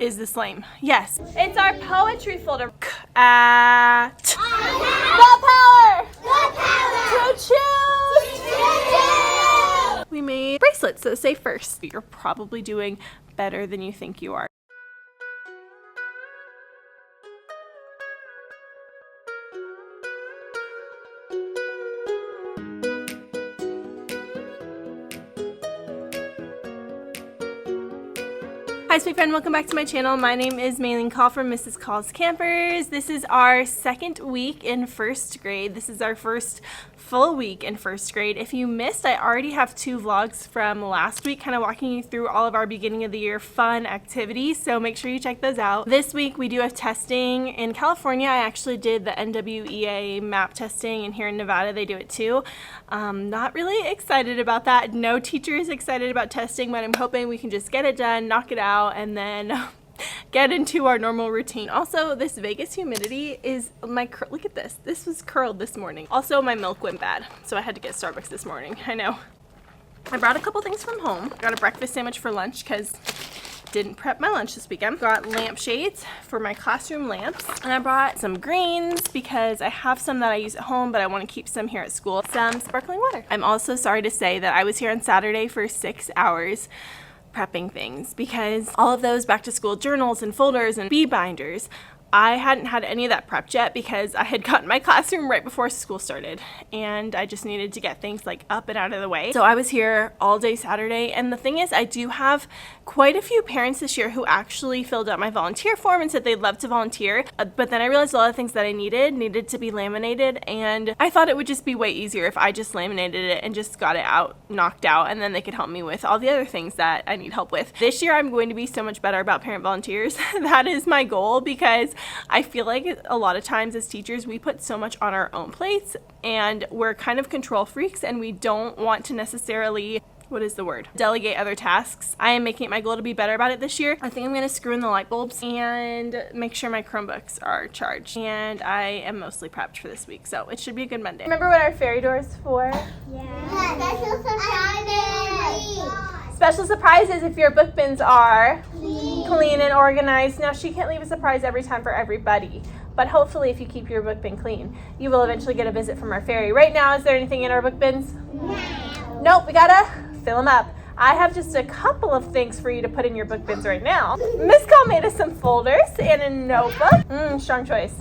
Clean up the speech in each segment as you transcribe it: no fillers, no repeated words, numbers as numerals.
Is this lame? Yes. It's our poetry folder. At the power! The power! To choose! We made bracelets that say first. You're probably doing better than you think you are. Hi sweet friend, welcome back to my channel. My name is Maylene Call from Mrs. Call's Campers. This is our second week in first grade. This is our first full week in first grade. If you missed, I already have 2 vlogs from last week kind of walking you through all of our beginning of the year fun activities, so make sure you check those out. This week we do have testing. In California, I actually did the NWEA map testing, and here in Nevada they do it too. Not really excited about that. No teacher is excited about testing, but I'm hoping we can just get it done, knock it out, and then get into our normal routine. Also, this Vegas humidity is look at this. This was curled this morning. Also, my milk went bad, so I had to get Starbucks this morning. I know. I brought a couple things from home. Got a breakfast sandwich for lunch because didn't prep my lunch this weekend. Got lampshades for my classroom lamps. And I brought some greens because I have some that I use at home, but I want to keep some here at school. Some sparkling water. I'm also sorry to say that I was here on Saturday for 6 hours prepping things because all of those back to school journals and folders and bee binders, I hadn't had any of that prepped yet because I had gotten my classroom right before school started and I just needed to get things like up and out of the way. So I was here all day Saturday, and the thing is I do have quite a few parents this year who actually filled out my volunteer form and said they'd love to volunteer, but then I realized a lot of things that I needed to be laminated, and I thought it would just be way easier if I just laminated it and just got it knocked out, and then they could help me with all the other things that I need help with. This year I'm going to be so much better about parent volunteers. That is my goal, because I feel like a lot of times as teachers we put so much on our own plates and we're kind of control freaks and we don't want to necessarily, delegate other tasks. I am making it my goal to be better about it this year. I think I'm going to screw in the light bulbs and make sure my Chromebooks are charged. And I am mostly prepped for this week, so it should be a good Monday. Remember what our fairy door is for? Yeah. Special surprises. Special surprises if your book bins are clean and organized. Now, she can't leave a surprise every time for everybody, but hopefully if you keep your book bin clean, you will eventually get a visit from our fairy. Right now, is there anything in our book bins? No. Nope, we gotta fill them up. I have just a couple of things for you to put in your book bins right now. Miss Call made us some folders and a notebook. Strong choice.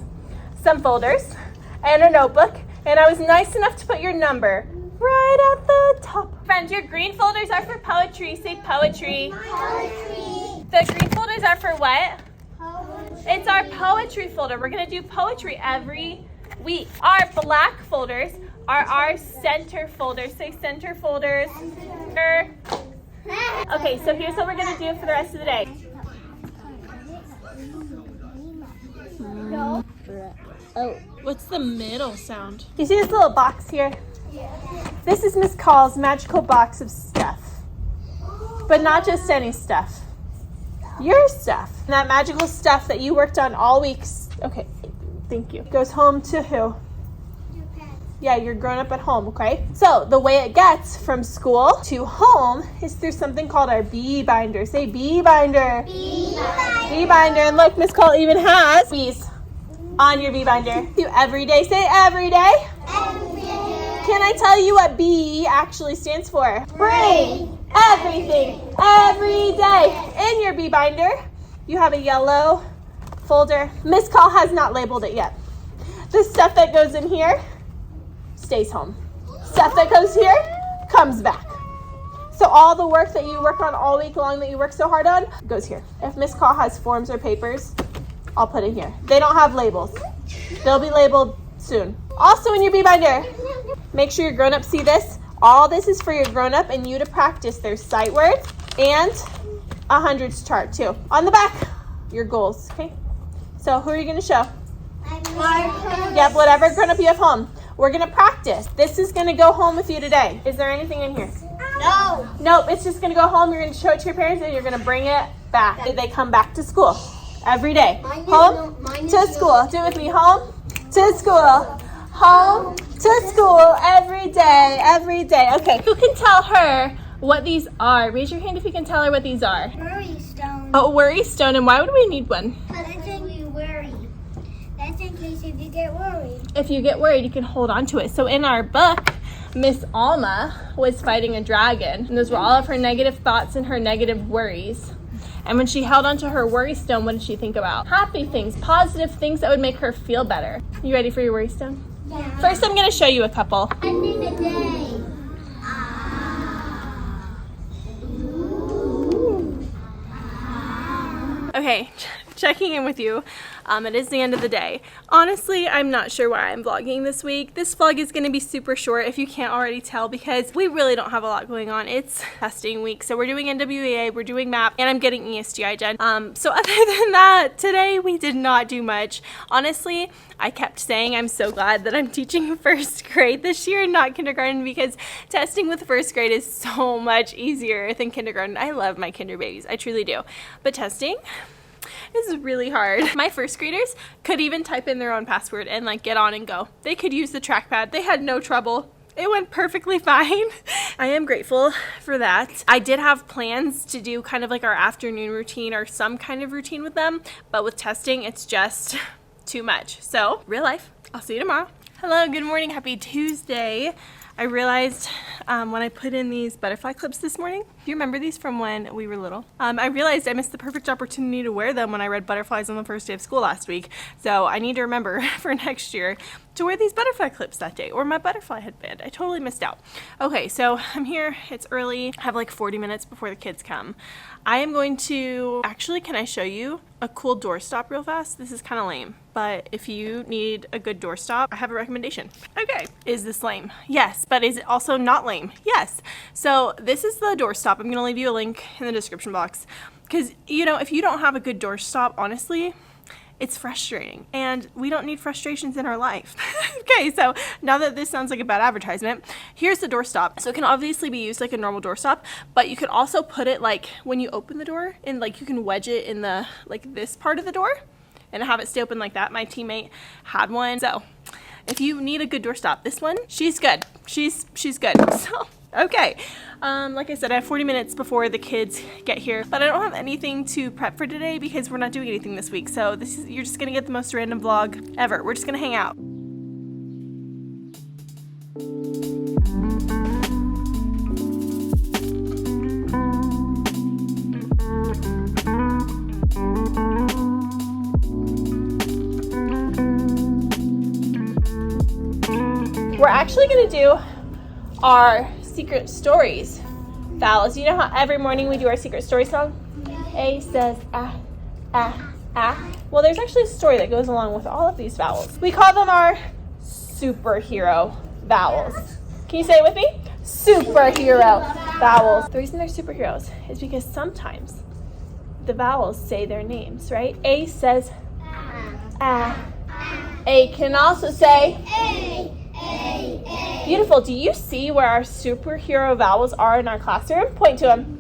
Some folders and a notebook, and I was nice enough to put your number right at the top. Friends, your green folders are for poetry. Say poetry. Poetry. The green folders are for what? Poetry. It's our poetry folder. We're gonna do poetry every week. Our black folders are our center folders. Say center folders. Okay, so here's what we're gonna do for the rest of the day. Oh, what's the middle sound? You see this little box here? This is Miss Call's magical box of stuff. But not just any stuff. Your stuff. And that magical stuff that you worked on all week. Okay, thank you. Goes home to who? Yeah, you're grown up at home, okay? So the way it gets from school to home is through something called our bee binder. Say bee binder. Bee binder. Bee binder. And look, Miss Call even has bees on your bee binder. Do every day. Say every day. Every day. Can I tell you what B actually stands for? Bring everything every day. In your bee binder, you have a yellow folder. Miss Call has not labeled it yet. The stuff that goes in here stays home. Stuff that goes here comes back. So all the work that you work on all week long that you work so hard on goes here. If Miss Call has forms or papers, I'll put it here. They don't have labels. They'll be labeled soon. Also in your bee binder, make sure your grown-ups see this. All this is for your grown-up and you to practice their sight words and a hundreds chart too. On the back, your goals, okay? So who are you gonna show? Yep, whatever grown-up you have home. We're gonna practice. This is gonna go home with you today. Is there anything in here? No. Nope, it's just gonna go home. You're gonna show it to your parents and you're gonna bring it back. They come back to school every day. Home to school. Do it with me. Home to school. Home to school every day, every day. Okay, who can tell her what these are? Raise your hand if you can tell her what these are. Fairy stones. A worry stone, and why would we need one? That's when you worry. That's in case if you get worried. If you get worried, you can hold on to it. So in our book, Miss Alma was fighting a dragon, and those were all of her negative thoughts and her negative worries. And when she held onto her worry stone, what did she think about? Happy things, positive things that would make her feel better. You ready for your worry stone? Yeah. First, I'm going to show you a couple. I need a day. Okay, checking in with you. It is the end of the day. Honestly, I'm not sure why I'm vlogging this week. This vlog is going to be super short if you can't already tell, because we really don't have a lot going on. It's testing week, so we're doing NWEA, we're doing MAP, and I'm getting ESGI done. So other than that, today we did not do much. Honestly, I kept saying I'm so glad that I'm teaching first grade this year, not kindergarten, because testing with first grade is so much easier than kindergarten. I love my kinder babies, I truly do. But testing is really hard. My first graders could even type in their own password and like get on and go. They could use the trackpad. They had no trouble. It went perfectly fine. I am grateful for that. I did have plans to do kind of like our afternoon routine or some kind of routine with them, but with testing, it's just too much. So, real life. I'll see you tomorrow. Hello, good morning, happy Tuesday. I realized when I put in these butterfly clips this morning, do you remember these from when we were little? I realized I missed the perfect opportunity to wear them when I read butterflies on the first day of school last week. So I need to remember for next year to wear these butterfly clips that day, or my butterfly headband. I totally missed out. Okay, so I'm here, it's early, I have like 40 minutes before the kids come. I am going to, actually, can I show you a cool doorstop real fast? This is kind of lame, but if you need a good doorstop, I have a recommendation. Okay, is this lame? Yes, but is it also not lame? Yes. So this is the doorstop. I'm gonna leave you a link in the description box, because you know, if you don't have a good doorstop, honestly, it's frustrating, and we don't need frustrations in our life. Okay, so now that this sounds like a bad advertisement, here's the doorstop. So it can obviously be used like a normal doorstop, but you could also put it like when you open the door, and like you can wedge it in the like this part of the door and have it stay open like that. My teammate had one. So if you need a good doorstop, this one, she's good. She's good. So okay, like I said, I have 40 minutes before the kids get here, but I don't have anything to prep for today because we're not doing anything this week. So you're just gonna get the most random vlog ever. We're just gonna hang out. We're actually gonna do our secret stories vowels. You know how every morning we do our secret story song? A says ah, ah, ah. Well, there's actually a story that goes along with all of these vowels. We call them our superhero vowels. Can you say it with me? Superhero vowels. The reason they're superheroes is because sometimes the vowels say their names, right? A says ah. A can also say A. Beautiful. Do you see where our superhero vowels are in our classroom? Point to them.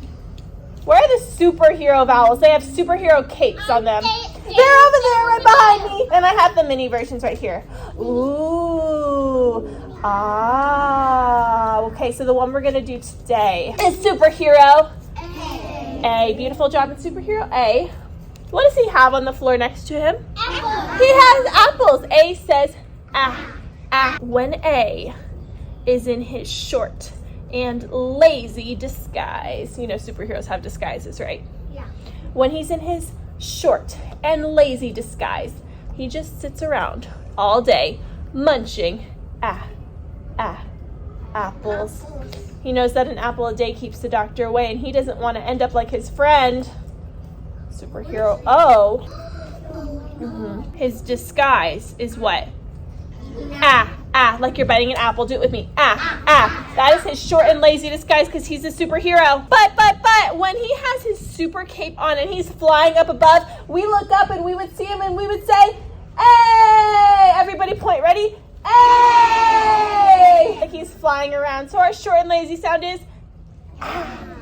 Where are the superhero vowels? They have superhero capes on them. They're over there right behind me. And I have the mini versions right here. Ooh. Ah. Okay, so the one we're going to do today is superhero A. Beautiful job at superhero A. What does he have on the floor next to him? Apple. He has apples. A says ah, ah. When A is in his short and lazy disguise. You know, superheroes have disguises, right? Yeah. When he's in his short and lazy disguise, he just sits around all day munching apples. He knows that an apple a day keeps the doctor away, and he doesn't want to end up like his friend, superhero O. His disguise is what? Like you're biting an apple. Do it with me. That is his short and lazy disguise because he's a superhero. But when he has his super cape on and he's flying up above, we look up and we would see him and we would say, hey! Everybody point, ready? Hey! Like he's flying around. So our short and lazy sound is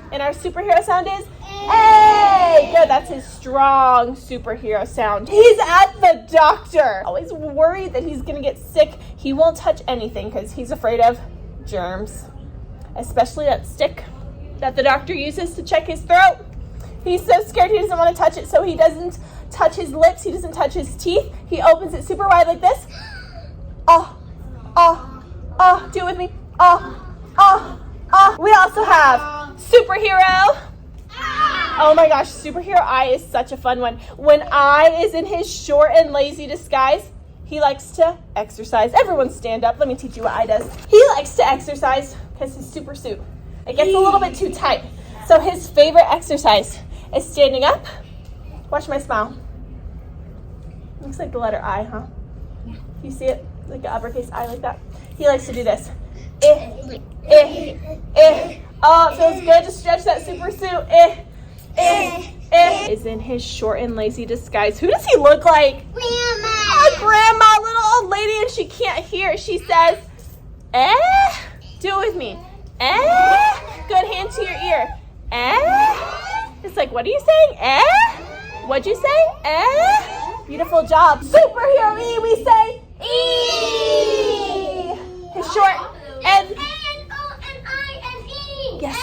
and our superhero sound is hey! Good, that's his strong superhero sound. He's at the doctor. Always worried that he's gonna get sick. He won't touch anything because he's afraid of germs, especially that stick that the doctor uses to check his throat. He's so scared he doesn't want to touch it, so he doesn't touch his lips, he doesn't touch his teeth. He opens it super wide like this. Oh, oh, oh, do it with me. Oh, oh, oh. We also have superhero. Oh my gosh, superhero eye is such a fun one. When Eye is in his short and lazy disguise, he likes to exercise. Everyone stand up. Let me teach you what Eye does. He likes to exercise because his super suit, it gets a little bit too tight. So his favorite exercise is standing up. Watch my smile. Looks like the letter I, huh? You see it? Like an uppercase I like that. He likes to do this. Oh, it feels good to stretch that super suit. Is in his short and lazy disguise. Who does he look like? Grandma. A grandma, little old lady, and she can't hear. She says, do it with me. Good, hand to your ear. It's like, what are you saying? What'd you say? Beautiful job. Superhero E, we say E. His short and yes.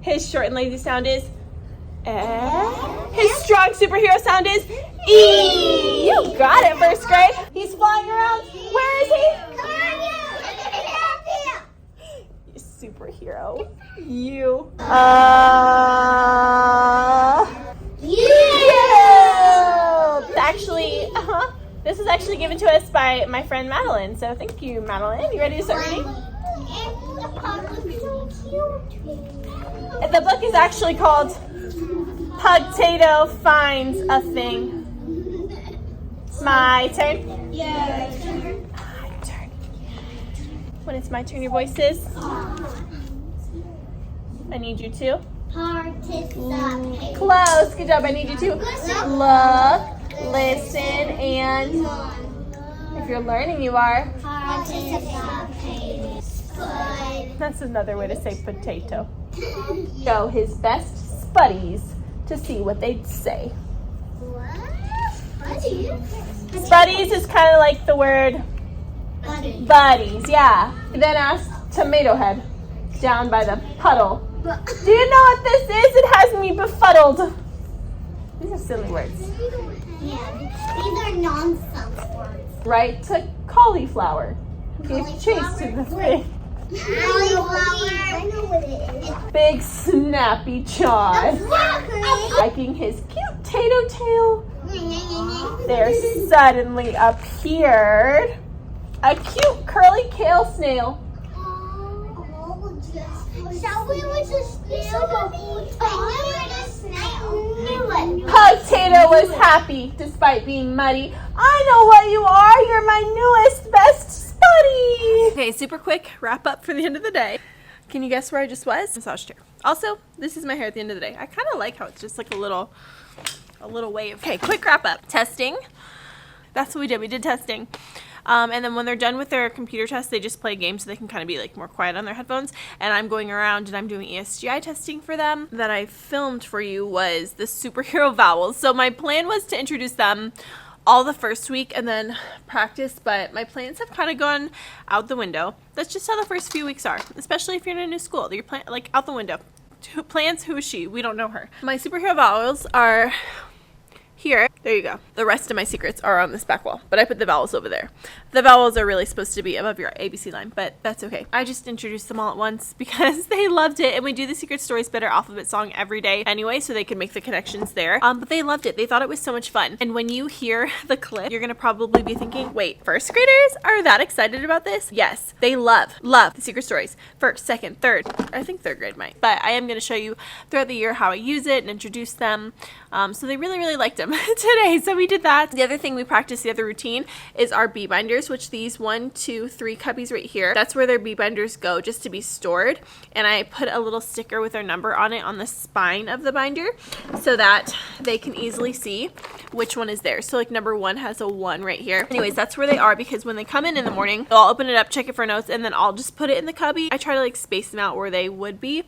His short and lazy sound is His strong superhero sound is E. You got it, first grade. He's flying around. Where is he? Superhero. You. Actually, this was actually given to us by my friend Madeline. So thank you, Madeline. You ready to start reading? The book is actually called Pugtato Finds a Thing. My turn? Yes. My turn. When it's my turn, your voice is? I need you to? Participate. Close. Good job. I need you to look, listen, and if you're learning, you are. Participate. That's another way to say potato. Show his best spuddies to see what they'd say. What? Spuddies is kind of like the word buddies, yeah. Then ask Tomato Head down by the puddle. Do you know what this is? It has me befuddled. These are silly words. Yeah, these are nonsense words. Right to cauliflower. Gave chase to the thing. I know what it is. Big snappy jaws. Exactly. Liking his cute tato tail. There suddenly appeared a cute curly kale snail. Shall we with the snail? Pugtato was happy despite being muddy. I know what you are. You're my newest best spuddy. Okay, super quick wrap up for the end of the day. Can you guess where I just was? Massage chair. Also, this is my hair at the end of the day. I kind of like how it's just like a little wave. Okay, quick wrap up. Testing. That's what we did. We did testing. And then when they're done with their computer test, they just play a game so they can kind of be like more quiet on their headphones. And I'm going around and I'm doing ESGI testing for them. That I filmed for you was the superhero vowels. So my plan was to introduce them all the first week and then practice, but my plans have kind of gone out the window. That's just how the first few weeks are, especially if you're in a new school. Your plan, like, out the window. Plans, who is she? We don't know her. My superhero vowels are here. There you go. The rest of my secrets are on this back wall, but I put the vowels over there. The vowels are really supposed to be above your ABC line, but that's okay. I just introduced them all at once because they loved it, and we do the Secret Stories Better alphabet song every day anyway, so they can make the connections there. But they loved it. They thought it was so much fun. And when you hear the clip, you're gonna probably be thinking, wait, first graders are that excited about this? Yes, they love the Secret Stories. First, second, third. I think third grade might. But I am gonna show you throughout the year how I use it and introduce them. So they really, really liked them today. So we did that. The other thing we practiced, the other routine, is our bee binders, which these 1, 2, 3 cubbies right here, that's where their bee binders go just to be stored. And I put a little sticker with their number on it on the spine of the binder so that they can easily see which one is theirs. So like number 1 has a 1 right here. Anyways, that's where they are, because when they come in the morning, I'll open it up, check it for notes, and then I'll just put it in the cubby. I try to like space them out where they would be.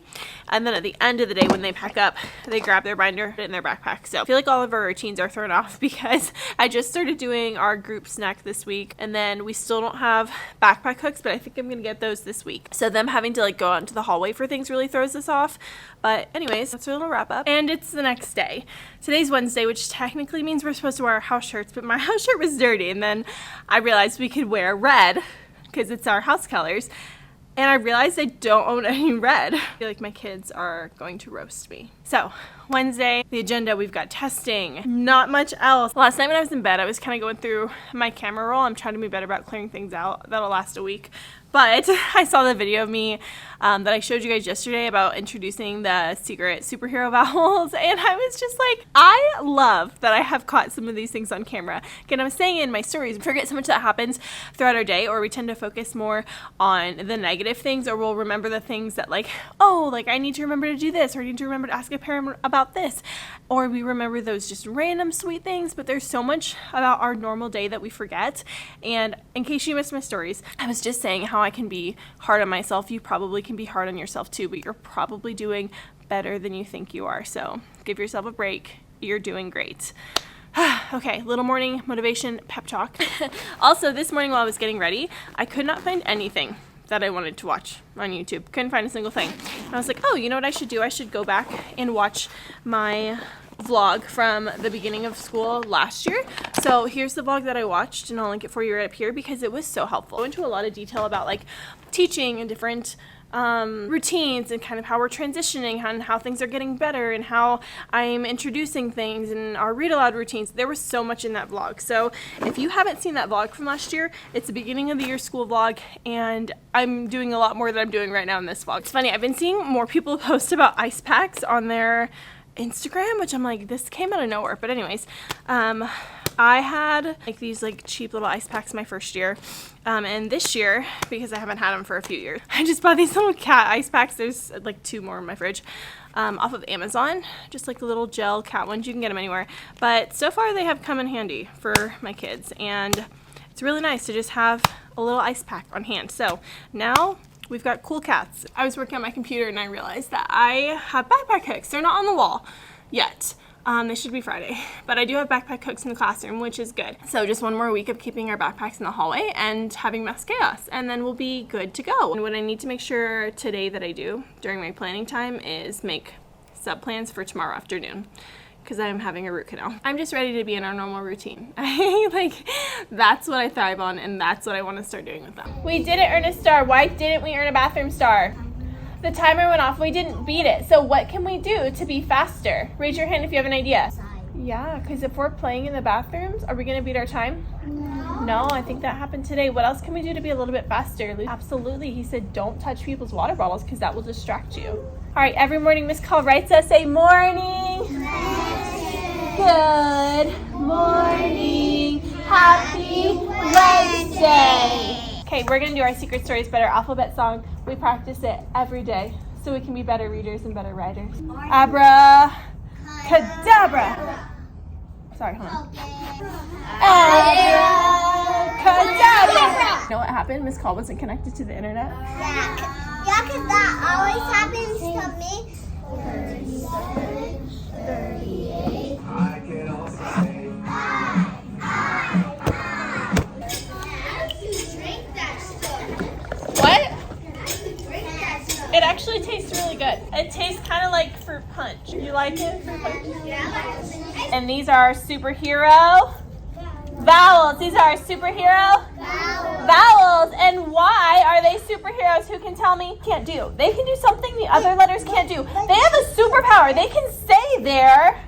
And then at the end of the day, when they pack up, they grab their binder, put it in their backpack. So I feel like all of our routines are thrown off because I just started doing our group snack this week, and then we still don't have backpack hooks, but I think I'm gonna get those this week. So them having to like go out into the hallway for things really throws us off. But anyways, that's a little wrap up. And it's the next day. Today's Wednesday, which technically means we're supposed to wear our house shirts, but my house shirt was dirty, and then I realized we could wear red because it's our house colors. And I realized I don't own any red. I feel like my kids are going to roast me. So, Wednesday, the agenda, we've got testing, not much else. Last night when I was in bed, I was kind of going through my camera roll. I'm trying to be better about clearing things out. That'll last a week. But I saw the video of me that I showed you guys yesterday about introducing the secret superhero vowels, and I was just like, I love that I have caught some of these things on camera. Again, I was saying in my stories, we forget so much that happens throughout our day, or we tend to focus more on the negative things, or we'll remember the things that like, oh, like I need to remember to do this, or I need to remember to ask a parent about this, or we remember those just random sweet things, but there's so much about our normal day that we forget. And in case you missed my stories, I was just saying how I can be hard on myself. You probably can be hard on yourself too, but you're probably doing better than you think you are. So give yourself a break. You're doing great. Okay, little morning motivation pep talk. Also, this morning while I was getting ready, I could not find anything that I wanted to watch on YouTube. Couldn't find a single thing. And I was like, oh, you know what I should do? I should go back and watch my vlog from the beginning of school last year. So here's the vlog that I watched, and I'll link it for you right up here because it was so helpful. I went into a lot of detail about like teaching and different routines and kind of how we're transitioning and how things are getting better and how I'm introducing things and our read aloud routines. There was so much in that vlog. So if you haven't seen that vlog from last year, it's the beginning of the year school vlog, and I'm doing a lot more than I'm doing right now in this vlog. It's funny, I've been seeing more people post about ice packs on their Instagram, which I'm like, this came out of nowhere. But anyways, I had like these like cheap little ice packs my first year, and this year, because I haven't had them for a few years, I just bought these little cat ice packs. There's like 2 more in my fridge, off of Amazon, just like the little gel cat ones. You can get them anywhere, but so far they have come in handy for my kids, and it's really nice to just have a little ice pack on hand. So now we've got cool cats. I was working on my computer and I realized that I have backpack hooks. They're not on the wall yet. They should be Friday, but I do have backpack hooks in the classroom, which is good. So just one more week of keeping our backpacks in the hallway and having mass chaos, and then we'll be good to go. And what I need to make sure today that I do during my planning time is make sub plans for tomorrow afternoon, because I'm having a root canal. I'm just ready to be in our normal routine. That's what I thrive on, and that's what I want to start doing with them. We didn't earn a star. Why didn't we earn a bathroom star? The timer went off. We didn't beat it. So what can we do to be faster? Raise your hand if you have an idea. Yeah, because if we're playing in the bathrooms, are we going to beat our time? No, I think that happened today. What else can we do to be a little bit faster? Absolutely. He said don't touch people's water bottles because that will distract you. All right, every morning Miss Call writes us a morning. Good morning. Happy Wednesday. Okay, we're going to do our Secret Stories Better alphabet song. We practice it every day so we can be better readers and better writers. Abracadabra. Sorry, hold on. Abracadabra. You know what happened? Miss Call wasn't connected to the internet. Yeah, because that always happens to me. 37, 38. I can also say What? It actually tastes really good. It tastes kind of like fruit punch. You like it? Fruit punch? And these are our superhero vowels. These are our superhero vowels. And why are they superheroes? Who can tell me? Can't do. They can do something the other letters can't do. They have a superpower. They can say their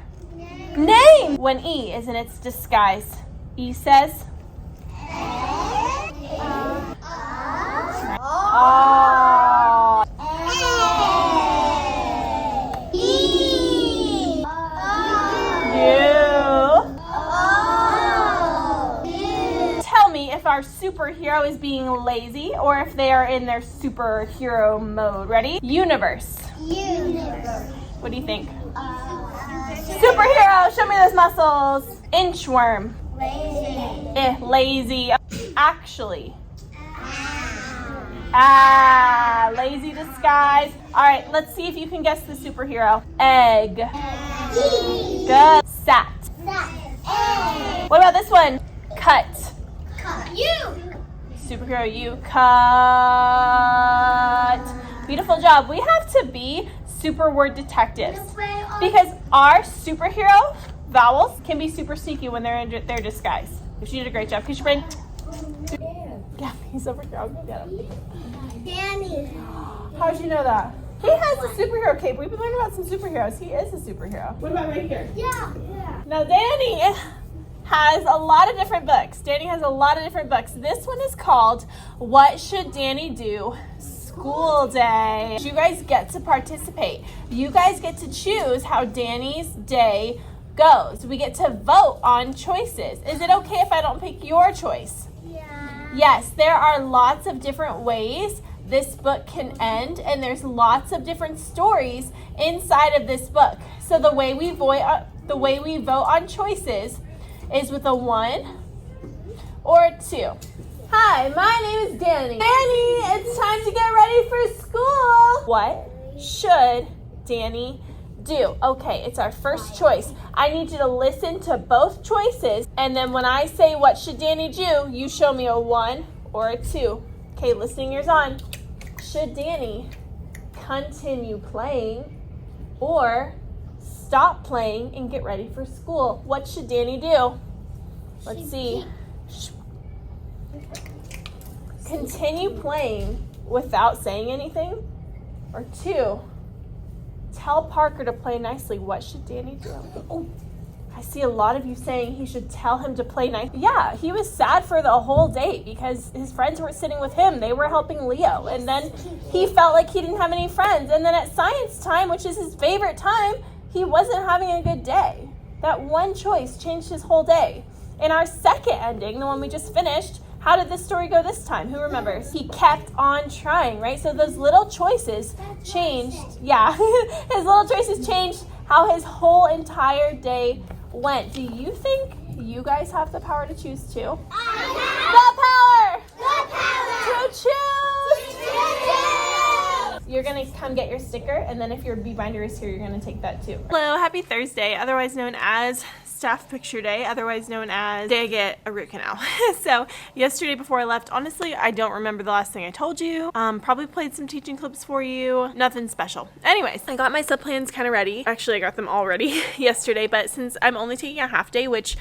name when E is in its disguise. E says oh. Tell me if our superhero is being lazy or if they are in their superhero mode. Ready? Universe. Universe. What do you think? Super Superhero, show me those muscles. Inchworm. Lazy. Lazy. Actually. Lazy disguise. All right, let's see if you can guess the superhero. Egg. Good. Sat. What about this one? Cut. Superhero, you cut. Beautiful job. We have to be super word detectives because our superhero vowels can be super sneaky when they're in their disguise. She did a great job. Can you bring? Yeah, he's over here. I'll go get him. Danny. How'd you know that? He has a superhero cape. We've been learning about some superheroes. He is a superhero. What about right here? Yeah. Now, Danny has a lot of different books. Danny has a lot of different books. This one is called What Should Danny Do? School Day. You guys get to participate. You guys get to choose how Danny's day goes. We get to vote on choices. Is it okay if I don't pick your choice? Yeah. Yes, there are lots of different ways this book can end, and there's lots of different stories inside of this book. So the way we vote on choices is with a 1 or a 2. Hi, my name is Danny. Danny, it's time to get ready for school. What should Danny do? Okay, it's our first choice. I need you to listen to both choices, and then when I say what should Danny do, you show me a 1 or a 2. Okay, listening ears on. Should Danny continue playing or stop playing and get ready for school? What should Danny do? Let's see. Continue playing without saying anything? Or 2, tell Parker to play nicely. What should Danny do? Oh, I see a lot of you saying he should tell him to play nice. Yeah, he was sad for the whole day because his friends weren't sitting with him. They were helping Leo. And then he felt like he didn't have any friends. And then at science time, which is his favorite time, he wasn't having a good day. That one choice changed his whole day. In our second ending, the one we just finished, how did this story go this time? Who remembers? He kept on trying, right? So those little choices changed. Yeah, his little choices changed how his whole entire day went. Do you think you guys have the power to choose too? The power! To choose! You're gonna come get your sticker, and then if your bee binder is here, you're gonna take that too. Hello, happy Thursday, otherwise known as staff picture day, otherwise known as day I get a root canal. So yesterday before I left, honestly, I don't remember the last thing I told you. Probably played some teaching clips for you. Nothing special. Anyways, I got my sub plans kind of ready. Actually, I got them all ready yesterday, but since I'm only taking a half day, which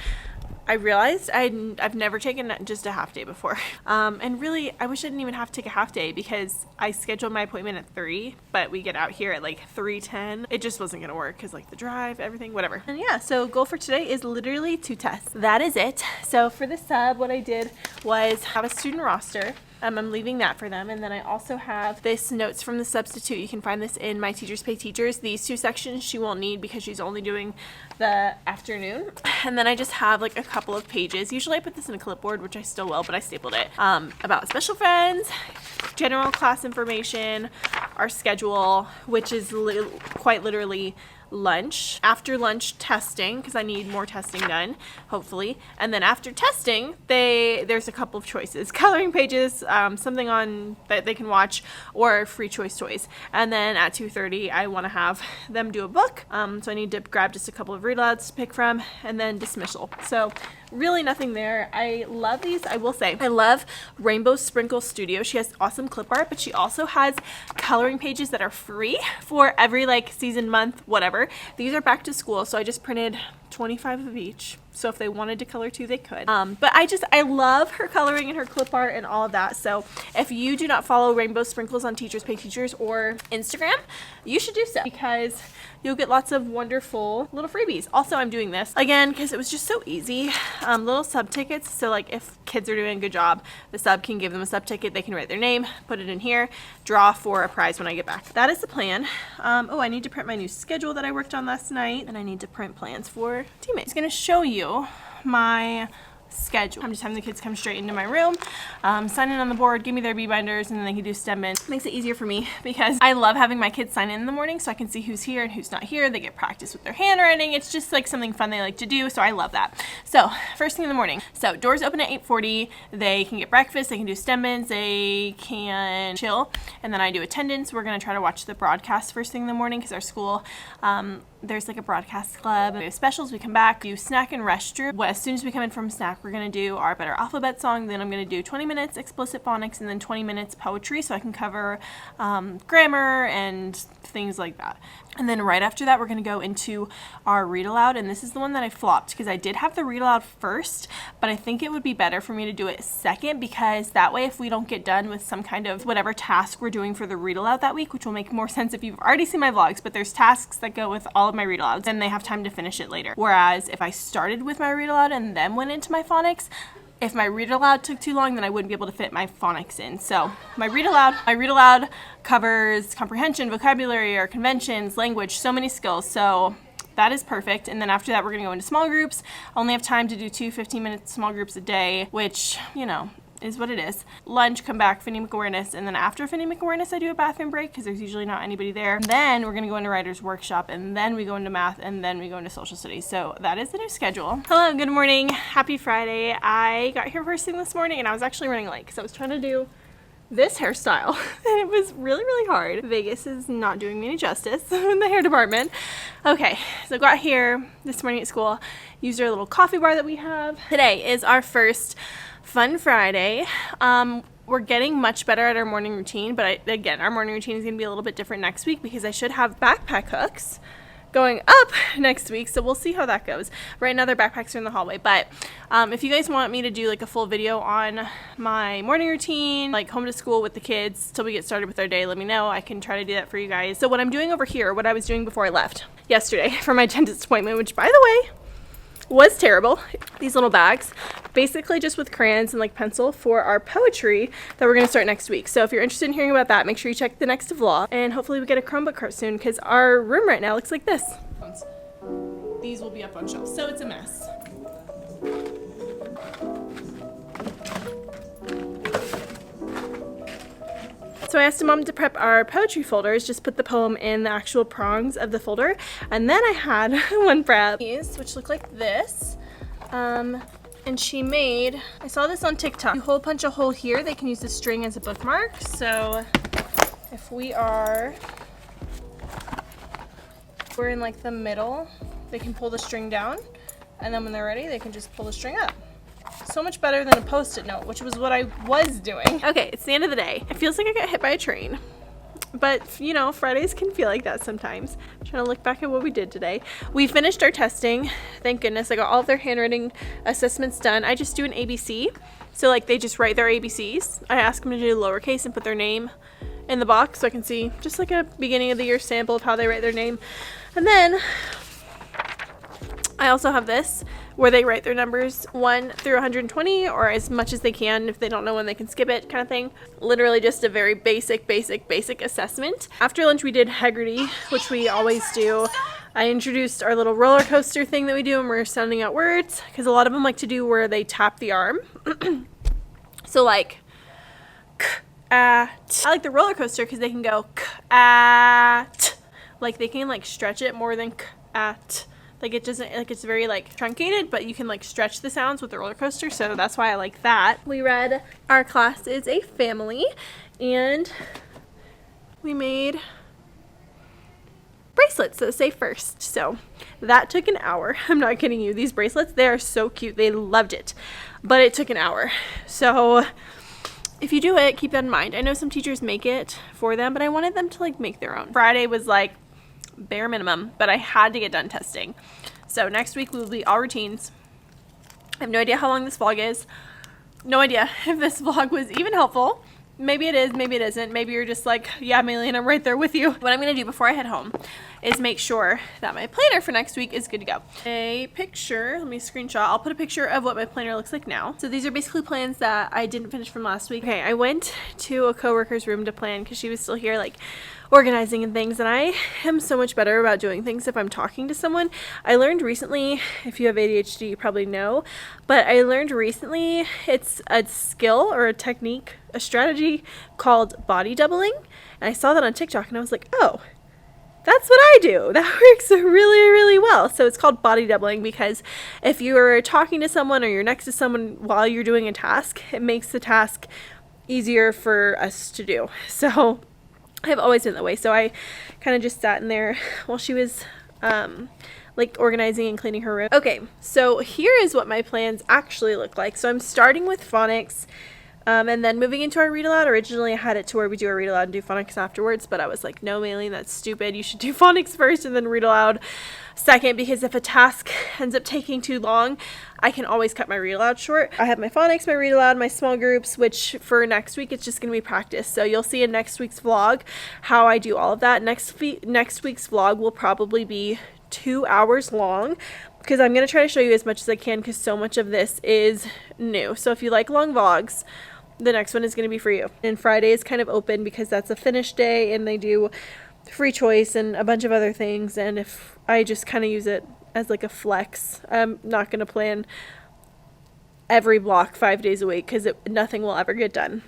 I realized I've never taken just a half day before. And really, I wish I didn't even have to take a half day because I scheduled my appointment at 3, but we get out here at like 3:10. It just wasn't gonna work because like the drive, everything, whatever. And yeah, so goal for today is literally 2 tests. That is it. So for the sub, what I did was have a student roster. I'm leaving that for them. And then I also have this notes from the substitute. You can find this in my Teachers Pay Teachers. These 2 sections she won't need because she's only doing the afternoon. And then I just have like a couple of pages. Usually I put this in a clipboard, which I still will, but I stapled it. About special friends, general class information, our schedule, which is quite literally lunch, after lunch testing, because I need more testing done, hopefully. And then after testing, there's a couple of choices. Coloring pages, something on that they can watch, or free choice toys. And then at 2:30, I want to have them do a book. So I need to grab just a couple of read alouds to pick from, and then dismissal. So really nothing there. I love these. I will say, I love Rainbow Sprinkle Studio. She has awesome clip art, but she also has coloring pages that are free for every like season, month, whatever. These are back to school, so I just printed 25 of each. So if they wanted to color too, they could. But I love her coloring and her clip art and all of that. So if you do not follow Rainbow Sprinkles on Teachers Pay Teachers or Instagram, you should do so because you'll get lots of wonderful little freebies. Also, I'm doing this again because it was just so easy. Little sub tickets. So like if kids are doing a good job, the sub can give them a sub ticket. They can write their name, put it in here, draw for a prize when I get back. That is the plan. Oh, I need to print my new schedule that I worked on last night, and I need to print plans for teammates. I'm going to show you my schedule. I'm just having the kids come straight into my room, sign in on the board, give me their B-binders, and then they can do STEM in. Makes it easier for me because I love having my kids sign in the morning so I can see who's here and who's not here. They get practice with their handwriting. It's just like something fun they like to do, so I love that. So first thing in the morning. So doors open at 8:40. They can get breakfast, they can do STEM ins, they can chill, and then I do attendance. We're gonna try to watch the broadcast first thing in the morning because our school, there's like a broadcast club. We have specials. We come back, do snack and restroom. Well, as soon as we come in from snack, we're gonna do our Better Alphabet song. Then I'm gonna do 20 minutes explicit phonics and then 20 minutes poetry, so I can cover grammar and things like that. And then right after that, we're gonna go into our read aloud, and this is the one that I flopped because I did have the read aloud first, but I think it would be better for me to do it second, because that way if we don't get done with some kind of whatever task we're doing for the read aloud that week, which will make more sense if you've already seen my vlogs, but there's tasks that go with all of my read alouds, and they have time to finish it later. Whereas if I started with my read aloud and then went into my phonics, if my read aloud took too long, then I wouldn't be able to fit my phonics in. So my read aloud covers comprehension, vocabulary, or conventions, language, so many skills. So that is perfect. And then after that, we're gonna go into small groups. I only have time to do 2 15-minute small groups a day, which, you know, is what it is. Lunch, come back, phonemic awareness, and then after phonemic awareness I do a bathroom break because there's usually not anybody there. And then we're gonna go into writer's workshop, and then we go into math, and then we go into social studies. So that is the new schedule. Hello, good morning, happy Friday. I got here first thing this morning and I was actually running late because I was trying to do this hairstyle and it was really, really hard. Vegas is not doing me any justice in the hair department. Okay, so I got here this morning at school, used our little coffee bar that we have. Today is our first Fun Friday. We're getting much better at our morning routine, but again, our morning routine is going to be a little bit different next week because I should have backpack hooks going up next week, so we'll see how that goes. Right now their backpacks are in the hallway, but if you guys want me to do like a full video on my morning routine, like home to school with the kids till we get started with our day, let me know. I can try to do that for you guys. So what I'm doing over here, what I was doing before I left yesterday for my dentist appointment, which by the way was terrible. These little bags, basically just with crayons and like pencil for our poetry that we're gonna start next week. So if you're interested in hearing about that, make sure you check the next vlog, and hopefully we get a Chromebook cart soon because our room right now looks like this. These will be up on shelves, so it's a mess. So I asked Mom to prep our poetry folders, just put the poem in the actual prongs of the folder. And then I had one prep, which look like this. And she made, I saw this on TikTok. You hole punch a hole here, they can use the string as a bookmark. So if we're in like the middle, they can pull the string down. And then when they're ready, they can just pull the string up. So much better than a post-it note, which was what I was doing. Okay, it's the end of the day. It feels like I got hit by a train. But, you know, Fridays can feel like that sometimes. I'm trying to look back at what we did today. We finished our testing. Thank goodness. I got all of their handwriting assessments done. I just do an ABC. So, like, they just write their ABCs. I ask them to do lowercase and put their name in the box so I can see just like a beginning of the year sample of how they write their name. And then I also have this where they write their numbers 1 through 120, or as much as they can. If they don't know when, they can skip it, kind of thing. Literally just a very basic assessment. After lunch we did Heggerty, which we always do. I introduced our little roller coaster thing that we do when we're sounding out words, because a lot of them like to do where they tap the arm. So like k-at. I like the roller coaster because they can go k-at. Like they can like stretch it more than k-at. Like it doesn't, like it's very like truncated, but you can like stretch the sounds with the roller coaster, so that's why I like that. We read Our Class is a Family, and we made bracelets that say first. So that took an hour. I'm not kidding you. These bracelets, they are so cute. They loved it, but it took an hour. So if you do it, keep that in mind. I know some teachers make it for them, but I wanted them to like make their own. Friday was like bare minimum, but I had to get done testing. So next week we will be all routines. I have no idea how long this vlog is. No idea if this vlog was even helpful. maybe it is, maybe it isn't. Maybe you're just like, yeah, Maylene, I'm right there with you. What I'm gonna do before I head home is make sure that my planner for next week is good to go. A picture, let me screenshot. I'll put a picture of what my planner looks like now. So these are basically plans that I didn't finish from last week. Okay, I went to a coworker's room to plan because she was still here, like organizing and things, and I am so much better about doing things if I'm talking to someone. I learned recently, if you have ADHD you probably know, but I learned recently it's a skill or a technique, a strategy called body doubling, and I saw that on TikTok and I was like, oh, that's what I do. That works really, really well. So it's called body doubling because if you're talking to someone or you're next to someone while you're doing a task, it makes the task easier for us to do. So I've always been that way. So I kind of just sat in there while she was like organizing and cleaning her room. Okay, so here is what my plans actually look like. So I'm starting with phonics and then moving into our read aloud. Originally I had it to where we do our read aloud and do phonics afterwards, but I was like, no, Maylene, that's stupid. You should do phonics first and then read aloud second, because if a task ends up taking too long, I can always cut my read aloud short. I have my phonics, my read aloud, my small groups, which for next week it's just going to be practice. So you'll see in next week's vlog how I do all of that. Next week's vlog will probably be 2 hours long because I'm going to try to show you as much as I can because so much of this is new. So if you like long vlogs, the next one is going to be for you. And Friday is kind of open because that's a finish day and they do free choice and a bunch of other things, and if I just kind of use it as like a flex, I'm not going to plan every block 5 days a week because nothing will ever get done.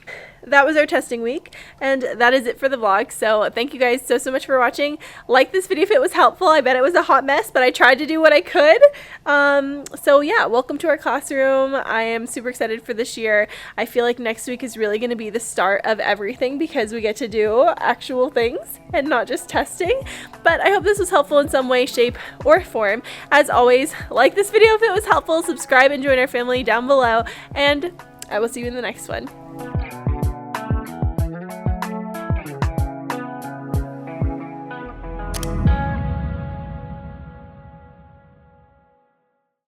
That was our testing week, and that is it for the vlog. So thank you guys so much for watching. Like this video if it was helpful. I bet it was a hot mess, but I tried to do what I could. So yeah, welcome to our classroom. I am super excited for this year. I feel like next week is really going to be the start of everything because we get to do actual things and not just testing. But I hope this was helpful in some way, shape, or form. As always, like this video if it was helpful, subscribe and join our family down below, and I will see you in the next one.